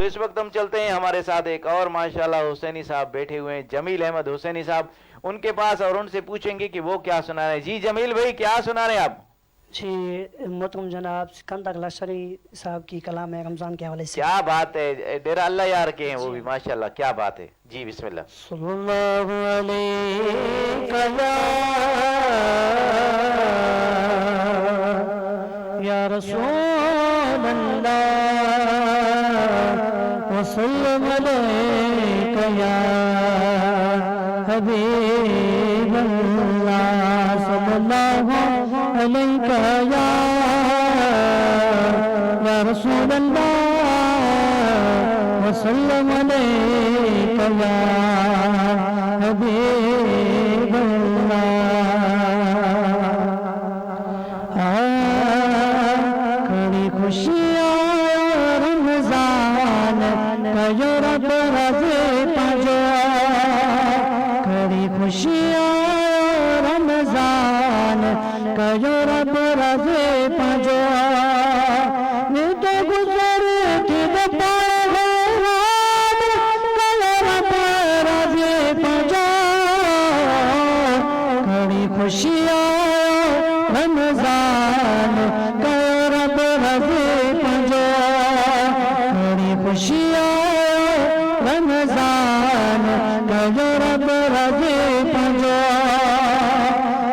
तो इस वक्त हम चलते हैं, हमारे साथ एक और माशाल्लाह हुसैनी साहब बैठे हुए हैं, जमील अहमद हुसैनी साहब, उनके पास, और उनसे पूछेंगे कि वो क्या सुना रहे हैं। जी जमील भाई, क्या सुना रहे हैं आप? जी मोहतरम जनाब सिकंदर लश्करी साहब की कलाम है रमज़ान के हवाले से। क्या बात है, डेरा अल्लाह यार के हैं वो भी, जी। माशाल्लाह क्या बात है। जी बिस्मिल्लाह। सल्लल्लाहु अलैहि या रसूल अल्लाह वसल्लम अलैका या हबीब अल्लाह सल्लल्लाहु अलैका या रसूल अल्लाह वसल्लम अलैका या हबीब अल्लाह। कड़ी खुशियाँ रमज़ान का यो रब रज़े पंजो, कड़ी खुशियाँ रमज़ान का यो रब रज़े पंजो। खुशियाँ रमज़ान का रब रज़े पंजो, बड़ी खुशियाँ रमज़ान का रब रज़े पंजो।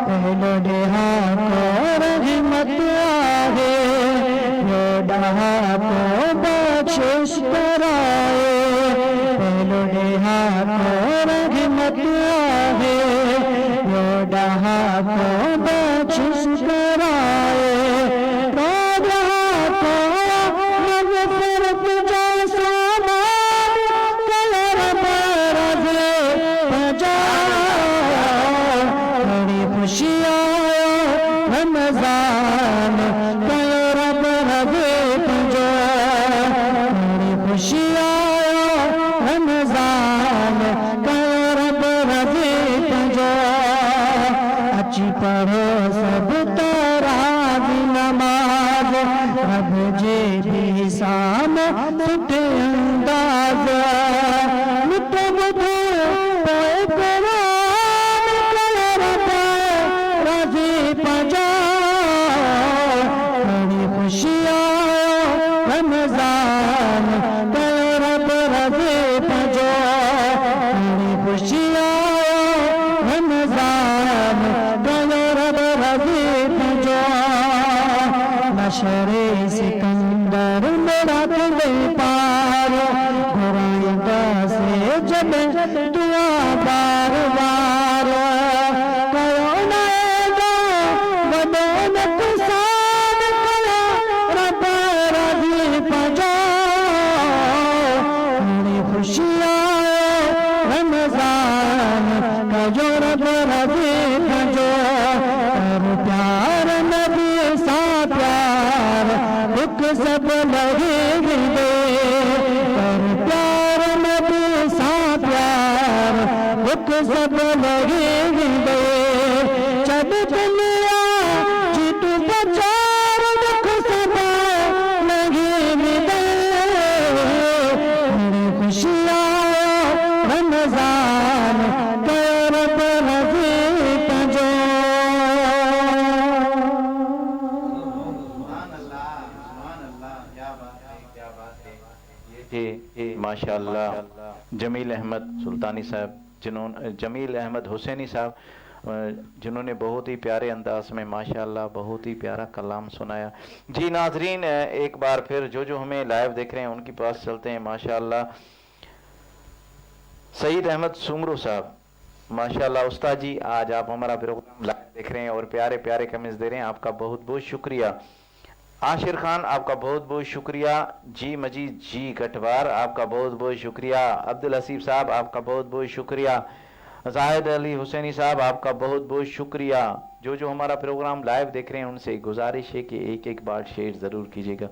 पहलो डेहा को रहमत आहे, यो डहा को बख्शिश कराए। पहलो डेहा को रहमत आहे, डहा को बख्शिश कराए। राजा को मग़फ़िरत जो सामान कर रज़े पंजो। बड़ी खुशियाँ रमज़ान का रब रज़े पंजो, बड़ी खुशियाँ रमज़ान का रब रज़े पंजो। पढ़ो सब तरावी नमाज, रब जे भी साम सुठे अंदाज। मिठो मिठो पोए कुरान रब रज़े पंजो। बड़ी खुशियाँ रमज़ान का रब रज़े पंजो, बड़ी खुशियाँ रमज़ान शरे सिकंदर मेरा दिल पार, घुराएगा से जब दुआ बार बार। कयो नाएगा वदन कुसान कया रब रज़े पंजो। बड़ी खुशियाँ रमज़ान का जो रब रज़े पंजो। और प्यार नबी सा प्यार दुख सब लगेंगे, पर प्यार नबी सा प्यार दुख सब लगेंगे। जब दुनिया जीतू बचार दुख सब लगेंगे। बड़ी खुशियाँ रमज़ान का रब रज़े पंजो। माशाल्लाह जमील अहमद सुल्तानी साहब, जिन्होंने जमील अहमद हुसैनी साहब, जिन्होंने बहुत ही प्यारे अंदाज में माशाल्लाह बहुत ही प्यारा कलाम सुनाया। जी नाजरीन, एक बार फिर जो हमें लाइव देख रहे हैं उनके पास चलते हैं। माशाल्लाह सईद अहमद सुमरू साहब, माशाल्लाह उस्ताद जी, आज आप हमारा प्रोग्राम लाइव देख रहे हैं और प्यारे प्यारे कमेंट्स दे रहे हैं, आपका बहुत बहुत शुक्रिया। आशिर खान, आपका बहुत बहुत शुक्रिया। जी मजीद जी गठवार, आपका बहुत बहुत शुक्रिया। अब्दुल हसीब साहब, आपका बहुत बहुत शुक्रिया। जाहिद अली हुसैनी साहब, आपका बहुत बहुत शुक्रिया। जो हमारा प्रोग्राम लाइव देख रहे हैं उनसे गुजारिश है कि एक एक बार शेयर जरूर कीजिएगा।